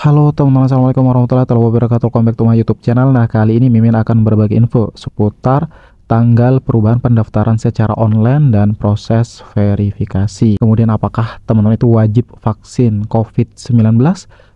Halo teman-teman, assalamualaikum warahmatullahi wabarakatuh. Welcome back to my YouTube channel. Nah, kali ini Mimin akan berbagi info seputar tanggal perubahan pendaftaran secara online dan proses verifikasi. Kemudian apakah teman-teman itu wajib vaksin COVID-19?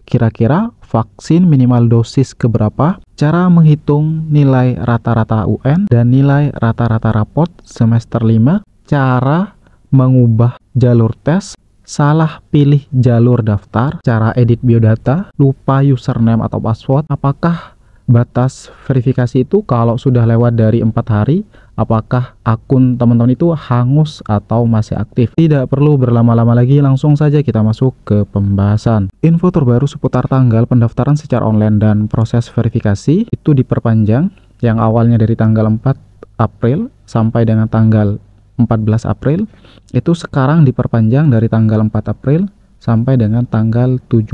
Kira-kira vaksin minimal dosis keberapa? Cara menghitung nilai rata-rata UN dan nilai rata-rata raport semester 5. Cara mengubah jalur tes, salah pilih jalur daftar, cara edit biodata, lupa username atau password, apakah batas verifikasi itu kalau sudah lewat dari 4 hari, apakah akun teman-teman itu hangus atau masih aktif. Tidak perlu berlama-lama lagi, langsung saja kita masuk ke pembahasan. Info terbaru seputar tanggal pendaftaran secara online dan proses verifikasi itu diperpanjang, yang awalnya dari tanggal 4 April sampai dengan tanggal 14 April itu sekarang diperpanjang dari tanggal 4 April sampai dengan tanggal 17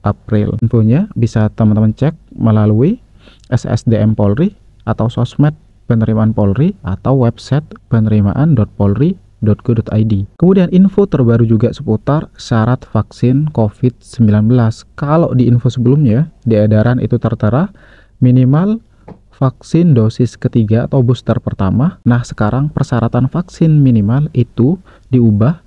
April. Infonya bisa teman-teman cek melalui SSDM Polri atau sosmed penerimaan Polri atau website penerimaan.polri.go.id. Kemudian info terbaru juga seputar syarat vaksin COVID-19. Kalau di info sebelumnya di edaran itu tertera minimal vaksin dosis ketiga atau booster pertama. Nah, sekarang persyaratan vaksin minimal itu diubah,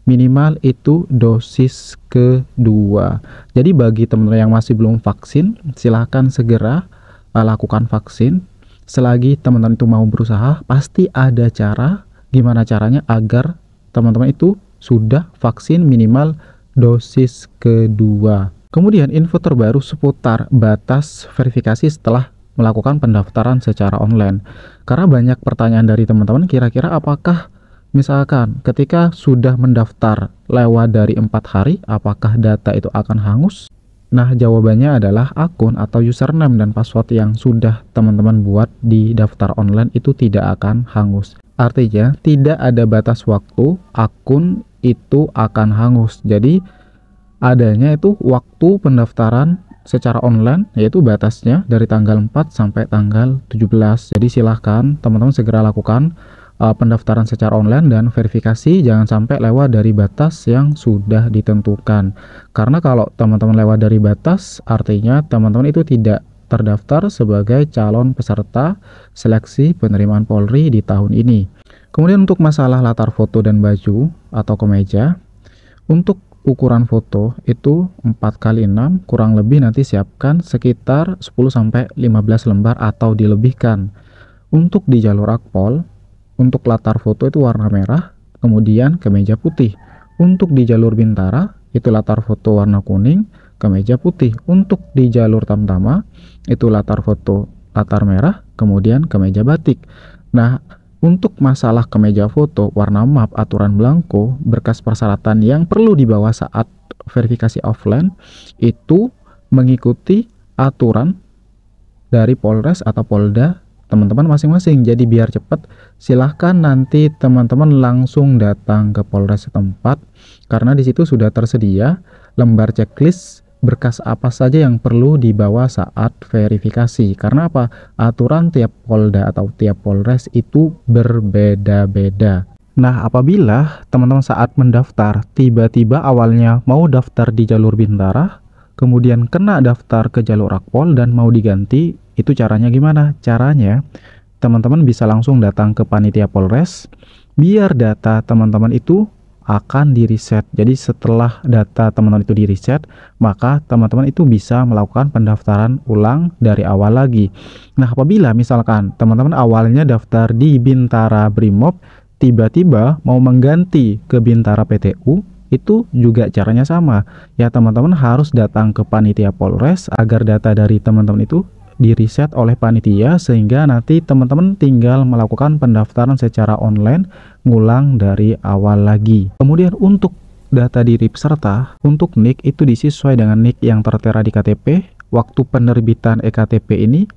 minimal itu dosis kedua. Jadi bagi teman-teman yang masih belum vaksin, silahkan segera lakukan vaksin. Selagi teman-teman itu mau berusaha, pasti ada cara gimana caranya agar teman-teman itu sudah vaksin minimal dosis kedua. Kemudian info terbaru seputar batas verifikasi setelah melakukan pendaftaran secara online. Karena banyak pertanyaan dari teman-teman, kira-kira apakah misalkan ketika sudah mendaftar lewat dari 4 hari, apakah data itu akan hangus? Nah, jawabannya adalah akun atau username dan password yang sudah teman-teman buat di daftar online itu tidak akan hangus. Artinya, tidak ada batas waktu akun itu akan hangus. Jadi, adanya itu waktu pendaftaran secara online, yaitu batasnya dari tanggal 4 sampai tanggal 17. Jadi silahkan teman-teman segera lakukan pendaftaran secara online dan verifikasi, jangan sampai lewat dari batas yang sudah ditentukan. Karena kalau teman-teman lewat dari batas, artinya teman-teman itu tidak terdaftar sebagai calon peserta seleksi penerimaan Polri di tahun ini. Kemudian untuk masalah latar foto dan baju atau kemeja, untuk ukuran foto itu 4x6, kurang lebih nanti siapkan sekitar 10-15 lembar atau dilebihkan. Untuk di jalur akpol, untuk latar foto itu warna merah, kemudian kemeja putih. Untuk di jalur bintara, itu latar foto warna kuning, kemeja putih. Untuk di jalur tamtama, itu latar foto latar merah, kemudian kemeja batik. Nah, untuk masalah kemeja foto, warna map, aturan belangko, berkas persyaratan yang perlu dibawa saat verifikasi offline itu mengikuti aturan dari Polres atau Polda teman-teman masing-masing. Jadi biar cepat, silahkan nanti teman-teman langsung datang ke Polres setempat karena di situ sudah tersedia lembar checklist berkas apa saja yang perlu dibawa saat verifikasi. Karena apa? Aturan tiap Polda atau tiap Polres itu berbeda-beda. Nah, apabila teman-teman saat mendaftar tiba-tiba awalnya mau daftar di jalur bintara, kemudian kena daftar ke jalur akpol dan mau diganti, itu caranya gimana? Caranya teman-teman bisa langsung datang ke panitia Polres biar data teman-teman itu akan di reset. Jadi setelah data teman-teman itu di reset, maka teman-teman itu bisa melakukan pendaftaran ulang dari awal lagi. Nah, apabila misalkan teman-teman awalnya daftar di Bintara Brimob, tiba-tiba mau mengganti ke Bintara PTU, itu juga caranya sama. Ya, teman-teman harus datang ke panitia Polres agar data dari teman-teman itu di reset oleh panitia sehingga nanti teman-teman tinggal melakukan pendaftaran secara online ngulang dari awal lagi. Kemudian untuk data diri peserta, untuk NIK itu disesuai dengan NIK yang tertera di KTP. Waktu penerbitan EKTP ini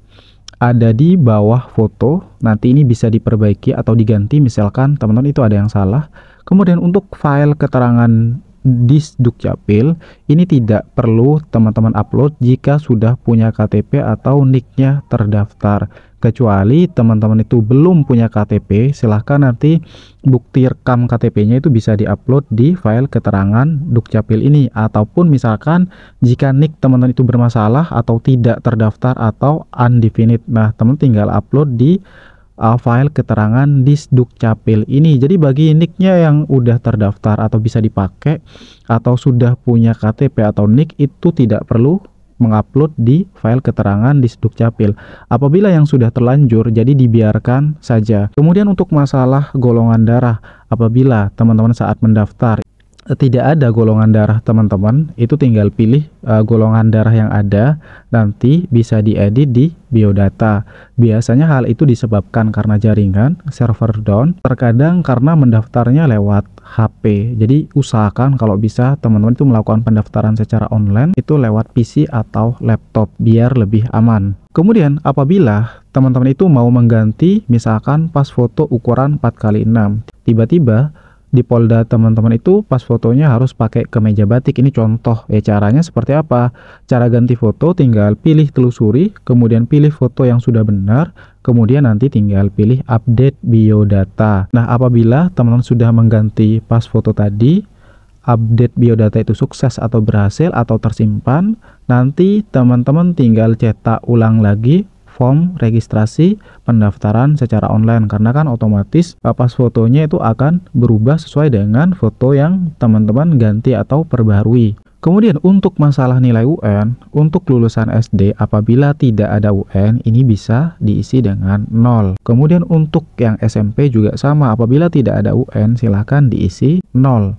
ada di bawah foto, nanti ini bisa diperbaiki atau diganti misalkan teman-teman itu ada yang salah. Kemudian untuk file keterangan di Dukcapil ini tidak perlu teman-teman upload jika sudah punya KTP atau NIK-nya terdaftar. Kecuali teman-teman itu belum punya KTP, silahkan nanti bukti rekam KTP-nya itu bisa diupload di file keterangan Dukcapil ini. Ataupun misalkan jika NIK teman-teman itu bermasalah atau tidak terdaftar atau undefinite, nah teman tinggal upload di file keterangan di Dukcapil ini. Jadi bagi NIK-nya yang udah terdaftar atau bisa dipakai atau sudah punya KTP atau NIK itu tidak perlu mengupload di file keterangan di Dukcapil. Apabila yang sudah terlanjur, jadi dibiarkan saja. Kemudian untuk masalah golongan darah, apabila teman-teman saat mendaftar tidak ada golongan darah teman-teman, itu tinggal pilih golongan darah yang ada, nanti bisa diedit di biodata. Biasanya hal itu disebabkan karena jaringan server down, terkadang karena mendaftarnya lewat HP. Jadi usahakan kalau bisa teman-teman itu melakukan pendaftaran secara online itu lewat PC atau laptop biar lebih aman. Kemudian apabila teman-teman itu mau mengganti misalkan pas foto ukuran 4x6, tiba-tiba di Polda teman-teman itu pas fotonya harus pakai kemeja batik. Ini contoh ya, caranya seperti apa. Cara ganti foto tinggal pilih telusuri, kemudian pilih foto yang sudah benar, kemudian nanti tinggal pilih update biodata. Nah apabila teman-teman sudah mengganti pas foto tadi, update biodata itu sukses atau berhasil atau tersimpan, nanti teman-teman tinggal cetak ulang lagi form registrasi pendaftaran secara online, karena kan otomatis pas fotonya itu akan berubah sesuai dengan foto yang teman-teman ganti atau perbaharui. Kemudian untuk masalah nilai UN, untuk lulusan SD apabila tidak ada UN ini bisa diisi dengan 0. Kemudian untuk yang SMP juga sama, apabila tidak ada UN silahkan diisi 0.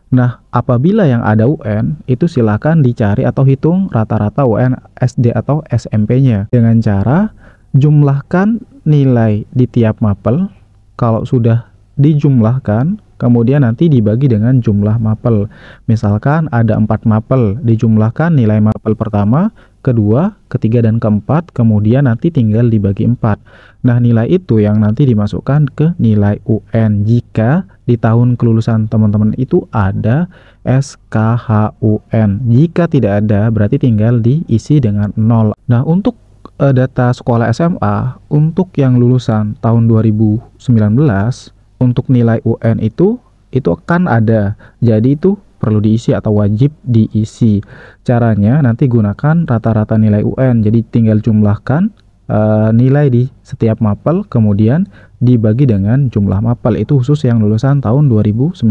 Nah, apabila yang ada UN, itu silakan dicari atau hitung rata-rata UN SD atau SMP-nya dengan cara jumlahkan nilai di tiap mapel. Kalau sudah dijumlahkan, kemudian nanti dibagi dengan jumlah mapel. Misalkan ada 4 mapel, dijumlahkan nilai mapel pertama, kedua, ketiga, dan keempat, kemudian nanti tinggal dibagi 4. Nah, nilai itu yang nanti dimasukkan ke nilai UN jika di tahun kelulusan teman-teman itu ada SKHUN. Jika tidak ada, berarti tinggal diisi dengan 0. Nah, untuk data sekolah SMA, untuk yang lulusan tahun 2019, untuk nilai UN itu kan ada. Jadi itu perlu diisi atau wajib diisi. Caranya nanti gunakan rata-rata nilai UN. Jadi tinggal jumlahkan nilai di setiap mapel, kemudian dibagi dengan jumlah mapel. Itu khusus yang lulusan tahun 2019.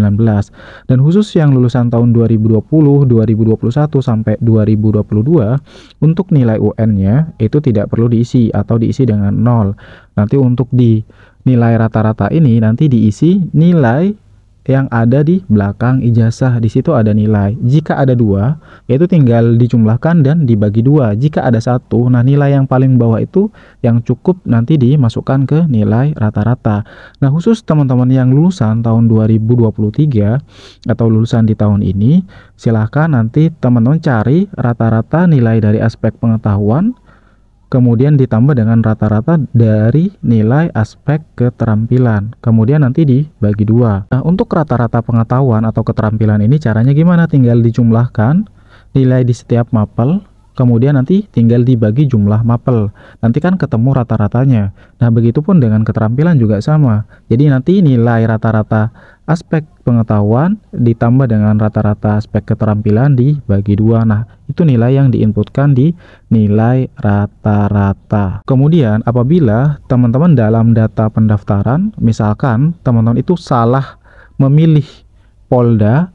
Dan khusus yang lulusan tahun 2020, 2021 sampai 2022, untuk nilai UN-nya itu tidak perlu diisi atau diisi dengan 0. Nanti untuk di nilai rata-rata ini nanti diisi nilai yang ada di belakang ijazah. Di situ ada nilai. Jika ada 2, yaitu tinggal dijumlahkan dan dibagi 2. Jika ada 1, nah nilai yang paling bawah itu yang cukup nanti dimasukkan ke nilai rata-rata. Nah, khusus teman-teman yang lulusan tahun 2023 atau lulusan di tahun ini, silahkan nanti teman-teman cari rata-rata nilai dari aspek pengetahuan, kemudian ditambah dengan rata-rata dari nilai aspek keterampilan, kemudian nanti dibagi 2. Nah, untuk rata-rata pengetahuan atau keterampilan ini caranya gimana? Tinggal dijumlahkan nilai di setiap mapel, kemudian nanti tinggal dibagi jumlah mapel, nanti kan ketemu rata-ratanya. Nah, begitupun dengan keterampilan juga sama. Jadi nanti nilai rata-rata aspek pengetahuan ditambah dengan rata-rata aspek keterampilan dibagi 2. Nah, itu nilai yang diinputkan di nilai rata-rata. Kemudian apabila teman-teman dalam data pendaftaran, misalkan teman-teman itu salah memilih Polda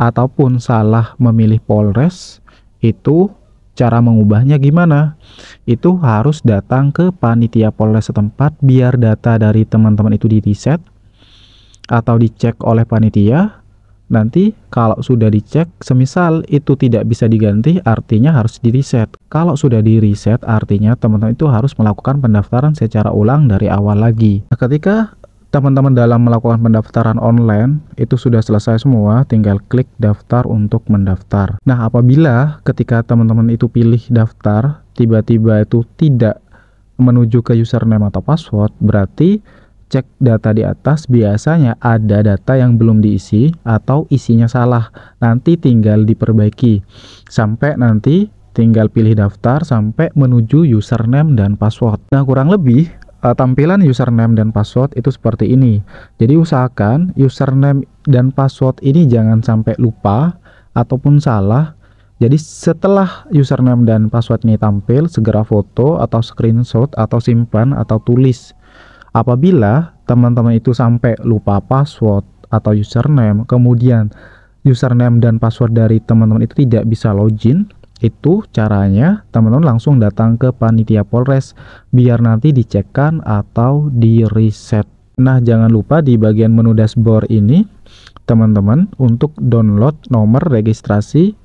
ataupun salah memilih Polres, itu cara mengubahnya gimana? Itu harus datang ke panitia Polres setempat biar data dari teman-teman itu di-reset atau dicek oleh panitia. Nanti kalau sudah dicek, semisal itu tidak bisa diganti, artinya harus di-reset. Kalau sudah di-reset, artinya teman-teman itu harus melakukan pendaftaran secara ulang dari awal lagi. Nah, ketika teman-teman dalam melakukan pendaftaran online itu sudah selesai semua, tinggal klik daftar untuk mendaftar. Nah, apabila ketika teman-teman itu pilih daftar, tiba-tiba itu tidak menuju ke username atau password, berarti cek data di atas, biasanya ada data yang belum diisi atau isinya salah. Nanti tinggal diperbaiki. Sampai nanti tinggal pilih daftar sampai menuju username dan password. Nah, kurang lebih tampilan username dan password itu seperti ini. Jadi usahakan username dan password ini jangan sampai lupa ataupun salah. Jadi setelah username dan password ini tampil, segera foto atau screenshot atau simpan atau tulis. Apabila teman-teman itu sampai lupa password atau username, kemudian username dan password dari teman-teman itu tidak bisa login, itu caranya teman-teman langsung datang ke panitia Polres biar nanti dicekkan atau di reset. Nah, jangan lupa di bagian menu dashboard ini teman-teman untuk download nomor registrasi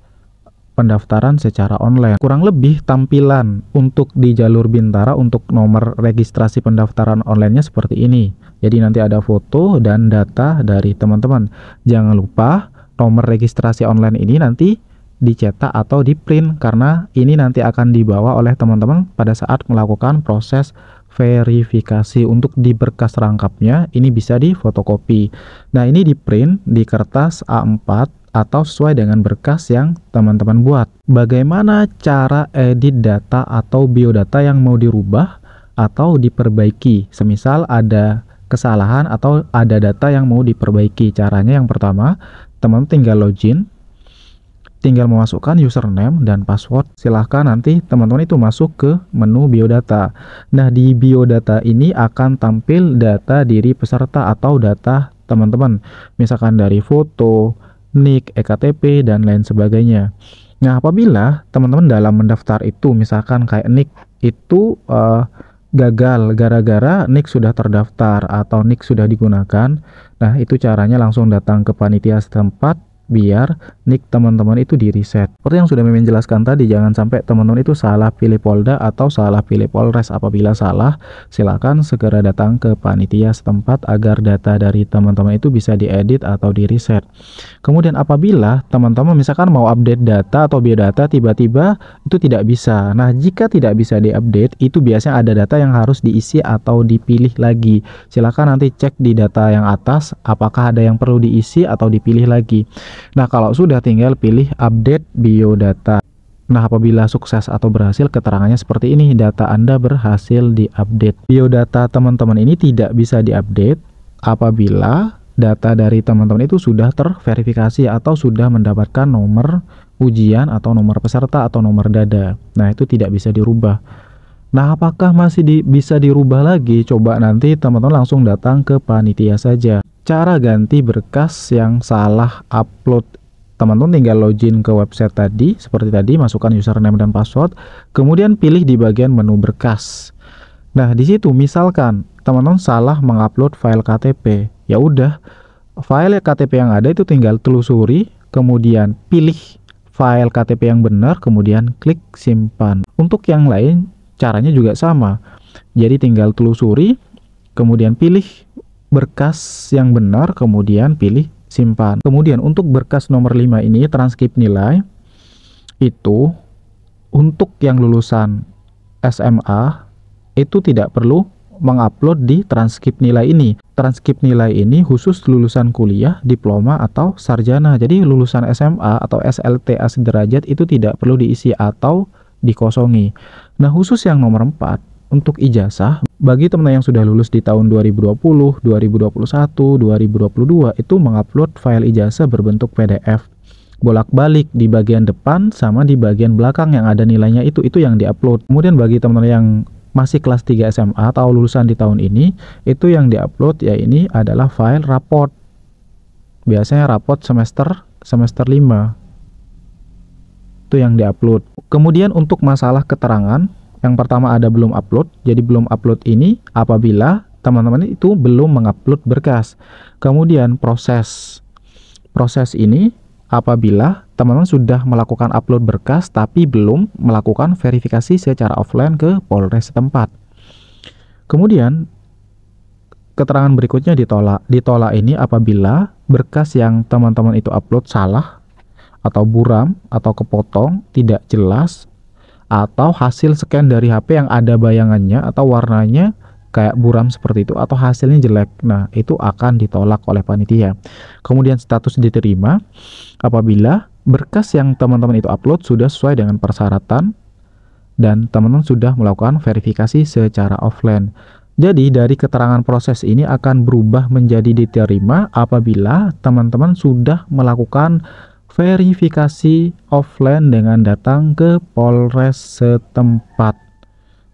pendaftaran secara online. Kurang lebih tampilan untuk di jalur Bintara untuk nomor registrasi pendaftaran online-nya seperti ini. Jadi nanti ada foto dan data dari teman-teman. Jangan lupa nomor registrasi online ini nanti dicetak atau di print karena ini nanti akan dibawa oleh teman-teman pada saat melakukan proses verifikasi. Untuk di berkas rangkapnya ini bisa di fotokopi. Nah, ini di print di kertas A4 atau sesuai dengan berkas yang teman-teman buat. Bagaimana cara edit data atau biodata yang mau dirubah atau diperbaiki? Semisal ada kesalahan atau ada data yang mau diperbaiki. Caranya yang pertama, teman tinggal login, tinggal memasukkan username dan password. Silahkan nanti teman-teman itu masuk ke menu biodata. Nah, di biodata ini akan tampil data diri peserta atau data teman-teman. Misalkan dari foto, NIK, EKTP, dan lain sebagainya. Nah, apabila teman-teman dalam mendaftar itu, misalkan kayak NIK itu gagal gara-gara NIK sudah terdaftar atau NIK sudah digunakan, nah itu caranya langsung datang ke panitia setempat biar NIK teman-teman itu di reset. Seperti yang sudah Mimin jelaskan tadi, jangan sampai teman-teman itu salah pilih Polda atau salah pilih Polres. Apabila salah, silakan segera datang ke panitia setempat agar data dari teman-teman itu bisa diedit atau di reset. Kemudian apabila teman-teman misalkan mau update data atau biodata tiba-tiba itu tidak bisa. Nah, jika tidak bisa diupdate, itu biasanya ada data yang harus diisi atau dipilih lagi. Silakan nanti cek di data yang atas apakah ada yang perlu diisi atau dipilih lagi. Nah, kalau sudah tinggal pilih update biodata. Nah, apabila sukses atau berhasil, keterangannya seperti ini, data Anda berhasil diupdate. Biodata teman-teman ini tidak bisa diupdate apabila data dari teman-teman itu sudah terverifikasi atau sudah mendapatkan nomor ujian atau nomor peserta atau nomor dada. Nah, itu tidak bisa dirubah. Nah, apakah masih bisa dirubah lagi? Coba nanti teman-teman langsung datang ke panitia saja. Cara ganti berkas yang salah upload, teman-teman tinggal login ke website tadi, seperti tadi, masukkan username dan password, kemudian pilih di bagian menu berkas. Nah, di situ misalkan teman-teman salah mengupload file KTP, ya udah, file KTP yang ada itu tinggal telusuri, kemudian pilih file KTP yang benar, kemudian klik simpan. Untuk yang lain, caranya juga sama. Jadi tinggal telusuri, kemudian pilih berkas yang benar, kemudian pilih simpan. Kemudian untuk berkas nomor 5 ini, transkrip nilai, itu untuk yang lulusan SMA itu tidak perlu mengupload di transkrip nilai ini. Transkrip nilai ini khusus lulusan kuliah, diploma, atau sarjana. Jadi lulusan SMA atau SLTA sederajat itu tidak perlu diisi atau dikosongi. Nah, khusus yang nomor 4 untuk ijazah, bagi teman yang sudah lulus di tahun 2020, 2021, 2022 itu mengupload file ijazah berbentuk PDF. Bolak-balik di bagian depan sama di bagian belakang yang ada nilainya itu yang diupload. Kemudian bagi teman-teman yang masih kelas 3 SMA atau lulusan di tahun ini, itu yang diupload ya ini adalah file raport. Biasanya raport semester 5. Itu yang diupload. Kemudian untuk masalah keterangan, yang pertama ada belum upload. Jadi belum upload ini apabila teman-teman itu belum mengupload berkas. Kemudian proses ini apabila teman-teman sudah melakukan upload berkas tapi belum melakukan verifikasi secara offline ke Polres setempat. Kemudian keterangan berikutnya ditolak. Ditolak ini apabila berkas yang teman-teman itu upload salah atau buram atau kepotong, tidak jelas, atau hasil scan dari HP yang ada bayangannya atau warnanya kayak buram seperti itu atau hasilnya jelek. Nah, itu akan ditolak oleh panitia. Kemudian status diterima apabila berkas yang teman-teman itu upload sudah sesuai dengan persyaratan dan teman-teman sudah melakukan verifikasi secara offline. Jadi dari keterangan proses ini akan berubah menjadi diterima apabila teman-teman sudah melakukan verifikasi offline dengan datang ke Polres setempat.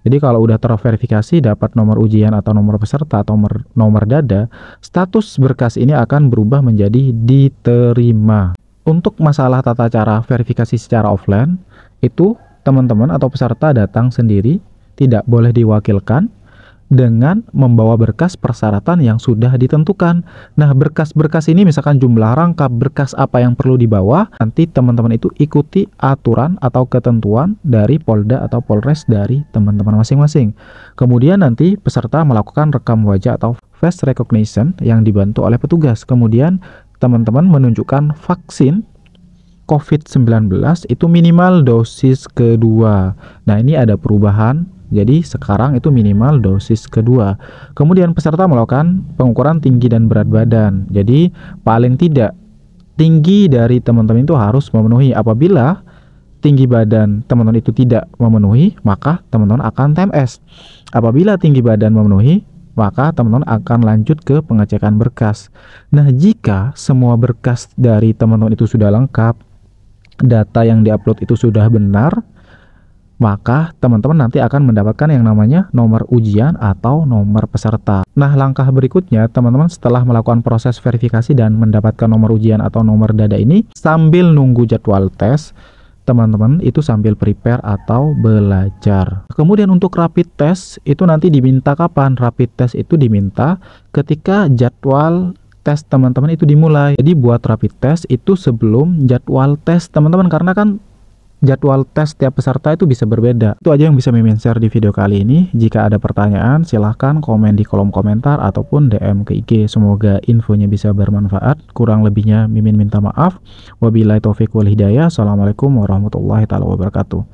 Jadi kalau udah terverifikasi dapat nomor ujian atau nomor peserta atau nomor dada, status berkas ini akan berubah menjadi diterima. Untuk masalah tata cara verifikasi secara offline, itu teman-teman atau peserta datang sendiri, tidak boleh diwakilkan, dengan membawa berkas persyaratan yang sudah ditentukan. Nah, berkas-berkas ini misalkan jumlah rangkap, berkas apa yang perlu dibawa, nanti teman-teman itu ikuti aturan atau ketentuan dari Polda atau Polres dari teman-teman masing-masing. Kemudian nanti peserta melakukan rekam wajah atau face recognition yang dibantu oleh petugas. Kemudian teman-teman menunjukkan vaksin COVID-19 itu minimal dosis kedua. Nah, ini ada perubahan. Jadi sekarang itu minimal dosis kedua. Kemudian peserta melakukan pengukuran tinggi dan berat badan. Jadi paling tidak tinggi dari teman-teman itu harus memenuhi. Apabila tinggi badan teman-teman itu tidak memenuhi, maka teman-teman akan TMS. Apabila tinggi badan memenuhi, maka teman-teman akan lanjut ke pengecekan berkas. Nah, jika semua berkas dari teman-teman itu sudah lengkap, data yang diupload itu sudah benar, maka teman-teman nanti akan mendapatkan yang namanya nomor ujian atau nomor peserta. Nah, langkah berikutnya teman-teman setelah melakukan proses verifikasi dan mendapatkan nomor ujian atau nomor dada ini, sambil nunggu jadwal tes, teman-teman itu sambil prepare atau belajar. Kemudian untuk rapid test itu nanti diminta kapan? Rapid test itu diminta ketika jadwal tes teman-teman itu dimulai. Jadi buat rapid test itu sebelum jadwal tes teman-teman, karena kan jadwal tes tiap peserta itu bisa berbeda. Itu aja yang bisa Mimin share di video kali ini. Jika ada pertanyaan, silahkan komen di kolom komentar ataupun DM ke IG. Semoga infonya bisa bermanfaat. Kurang lebihnya Mimin minta maaf. Wabillahi taufiq wal hidayah. Assalamualaikum warahmatullahi wabarakatuh.